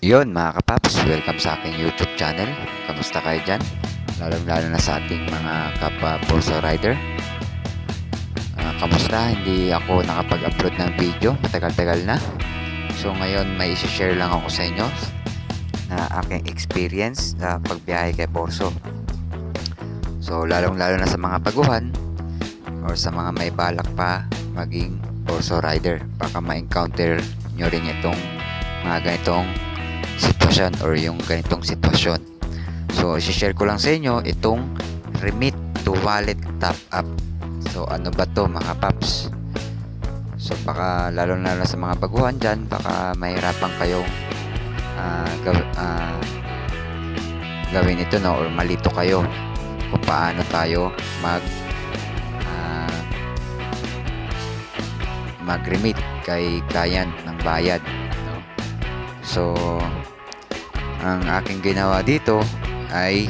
Yun mga kapaps, welcome sa aking YouTube channel. Kamusta kayo dyan? Lalo na sa ating mga kapwa Pulso Rider. Kamusta? Hindi ako nakapag-upload ng video, matagal-tagal na. So ngayon may isi-share lang ako sa inyo na aking experience sa pagbiyahe kay Porso. So lalo na sa mga baguhan or sa mga may balak pa maging Porso Rider. Baka ma-encounter nyo rin itong mga ganitong sitwasyon or yung ganitong sitwasyon. So, i-share ko lang sa inyo itong remit to wallet top up. So, ano ba to mga paps? So, baka lalo na sa mga baguhan dyan, baka mahirapan kayong gawin ito, no? Or malito kayo kung paano tayo mag-remit kay client ng bayad, no? So, ang aking ginawa dito ay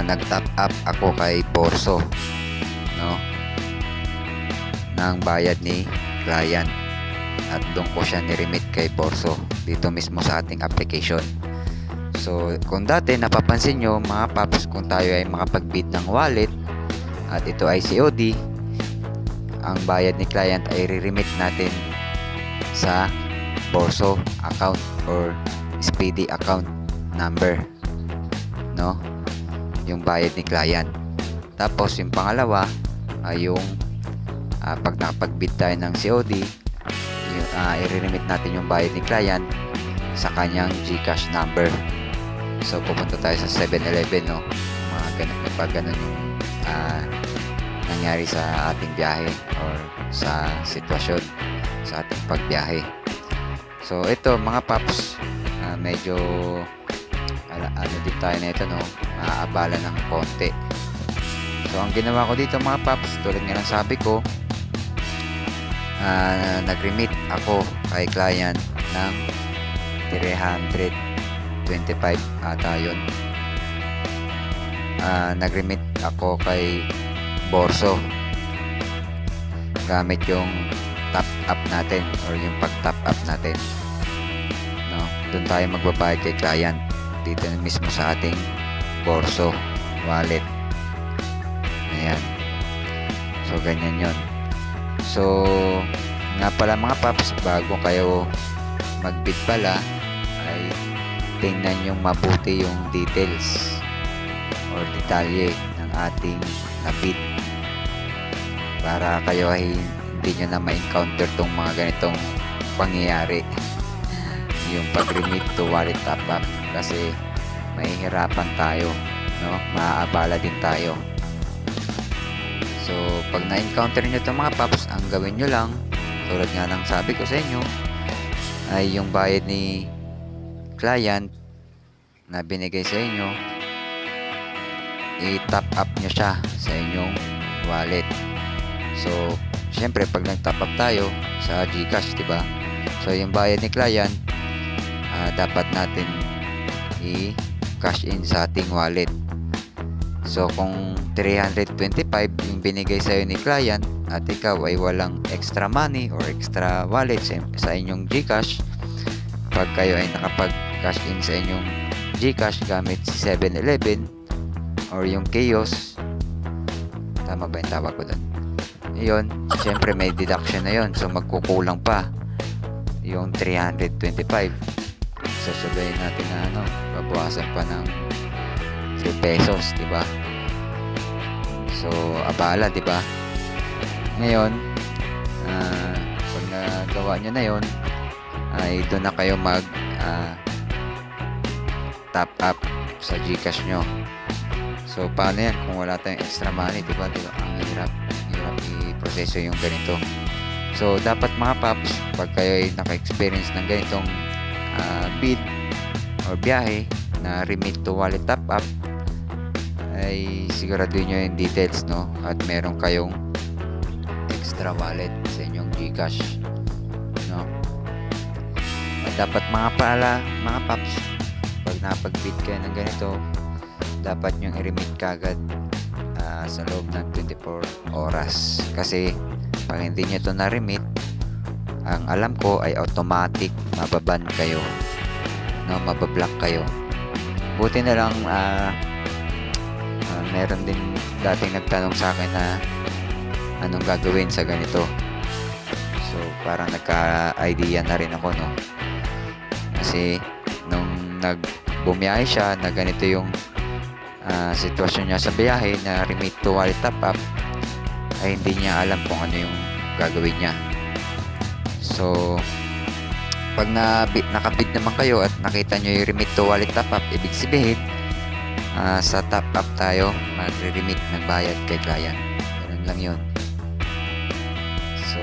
nag-top up ako kay Porso, no, ng bayad ni client, at doon ko siya ni-remit kay Porso dito mismo sa ating application. So kung dati napapansin nyo mga paps, kung tayo ay makapag-bid ng wallet at ito ay COD, ang bayad ni client ay re-remit natin sa Porso account or Speedy account number, no, yung bayad ni client. Tapos yung pangalawa ay yung pag nakapag-bid tayo ng COD, i-remit natin yung bayad ni client sa kanyang GCash number. So pupunta tayo sa 7-Eleven, no, mga ganun, pag ganun yung nangyari sa ating biyahe or sa sitwasyon sa ating pagbiyahe. So ito mga paps, medyo ano din tayo na ito, no, maaabala ng konti. So ang ginawa ko dito mga paps, tulad nga ng sabi ko, nag-remit ako kay client ng 325 ata yun. Nag-remit ako kay Porso gamit yung top up natin or yung pag-top up natin, no, doon tayo magbabayad kay client dito mismo sa ating Porso wallet. Ayan. So ganyan yon. So nga pala mga paps, bago kayo mag-bid pala ay tingnan yung mabuti yung details or detalye ng ating na-bid para kayo ay hindi nyo na ma-encounter tong mga ganitong pangyayari, yung pag-remit to wallet top up, kasi mahihirapan tayo, no, maaabala din tayo. So pag na-encounter nyo itong mga paps, ang gawin nyo lang, tulad nga ng sabi ko sa inyo, ay yung bayad ni client na binigay sa inyo, i-top up nyo siya sa inyong wallet. So syempre pag nag-top up tayo sa GCash, diba? So yung bayad ni client, dapat natin i-cash in sa ating wallet. So kung 325 yung binigay sa'yo ni client at ikaw ay walang extra money or extra wallet sa inyong GCash, pag kayo ay nakapag-cash in sa inyong GCash gamit si 7-Eleven or yung kiosk, tama ba yung tawag ko doon? Yun, syempre may deduction na yun, so magkukulang pa yung 325. So sabihin natin na ano, babawasan pa ng 3 pesos, diba? So abala, diba? Ngayon, pag nagawa nyo na yun, ay doon na kayo mag top up sa GCash nyo. So paano yan kung wala tayong extra money, diba? Ang hirap i-proseso yung ganito. So dapat mga paps, pag kayo ay naka-experience ng ganitong bid or biyahe na remit to wallet top up, ay siguraduhin nyo yung details, no, at meron kayong extra wallet sa inyong GCash, no. At dapat mga paps, pag napag-bid kayo ng ganito, dapat nyo i-remit kagad sa loob ng 24 oras, kasi pag hindi nyo ito na-remit, ang alam ko ay automatic mababan kayo, no, mabablock kayo. Buti na lang meron din dating nagtanong sa akin na anong gagawin sa ganito. So parang nagka-idea na rin ako, no, kasi nung bumiyahe siya na ganito yung sitwasyon niya sa biyahe na remit to wallet top up, ay hindi niya alam kung ano yung gagawin niya. So pag nakabid naman kayo at nakita nyo yung remit to wallet top up, ibig sabihin sa top up tayo magre-remit, magbayad kay client. Ganun lang yun. So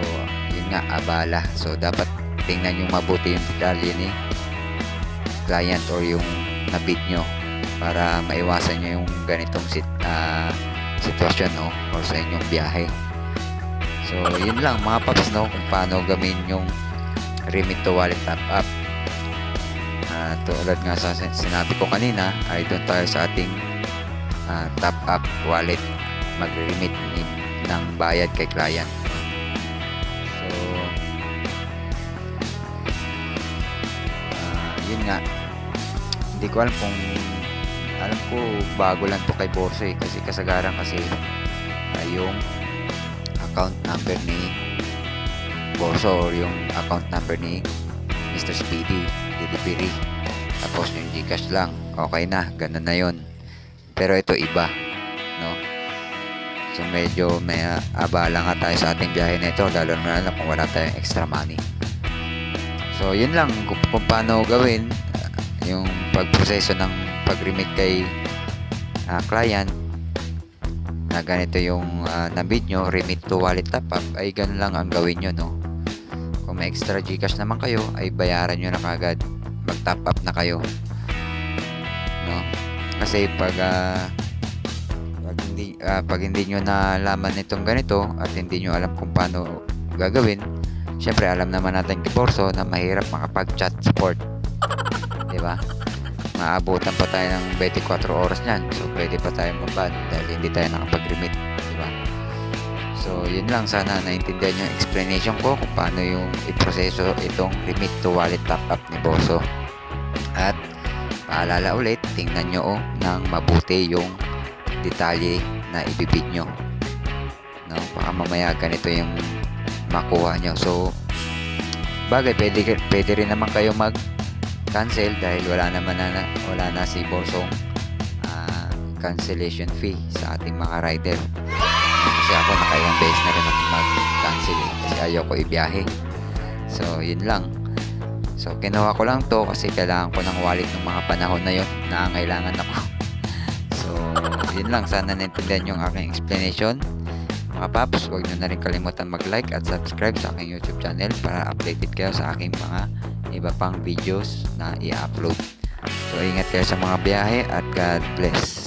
yun nga, abala. So dapat tingnan nyo mabuti yung detalye ni client or yung nabid nyo para maiwasan nyo yung ganitong sitwasyon, no, or sa inyong biyahe. So yun lang mga paps, no, kung paano gawin yung remit to wallet top up. Tulad nga sa sinabi ko kanina, ay doon tayo sa ating top up wallet magre-remit ng bayad kay client. So yun nga, hindi ko alam ko bago lang to kay Borso kasi kasagaran kasi yung account number ni Borso or yung account number ni Mr. Speedy Delivery, tapos yung Gcash lang, okay na, ganun na yun. Pero ito iba, no, so medyo may abala nga tayo sa ating biyahe na ito, lalo na lang kung wala tayong extra money. So yun lang kung paano gawin yung pagproseso ng pag-remit kay client na ganito yung nabid nyo, remit to wallet top up, ay ganun lang ang gawin nyo, no. Kung may extra Gcash naman kayo, ay bayaran nyo na kagad, mag top up na kayo, no. Kasi pag hindi nyo nalaman itong ganito at hindi nyo alam kung paano gagawin, syempre alam naman natin kay Borso na mahirap makapag-chat support, di ba? Maabutan pa tayo ng 24 oras niyan. So pwede pa tayo maban dahil hindi tayo nakapag-remit, di ba? So yun lang, sana naintindihan yung explanation ko kung paano yung iproseso itong remit to wallet top up ni Borso. At paalala ulit, tingnan nyo ng mabuti yung detalye na ibibid nyo, no? Baka mamaya ganito yung makuha nyo. So bagay, pwede rin naman kayo mag-cancel dahil wala na si Borsong cancellation fee sa ating mga rider. Kasi ako nakailang beses na rin ako mag-cancel kasi ayaw ko ibiyahe. So yun lang. So kinuha ko lang to kasi kailangan ko ng wallet ng mga panahon na yun, nangangailangan ako. So yun lang, sana naintindihan yung aking explanation. Mga paps, huwag nyo na rin kalimutan mag-like at subscribe sa aking YouTube channel para updated kayo sa aking mga iba pang videos na i-upload. So ingat kayo sa mga biyahe at God bless.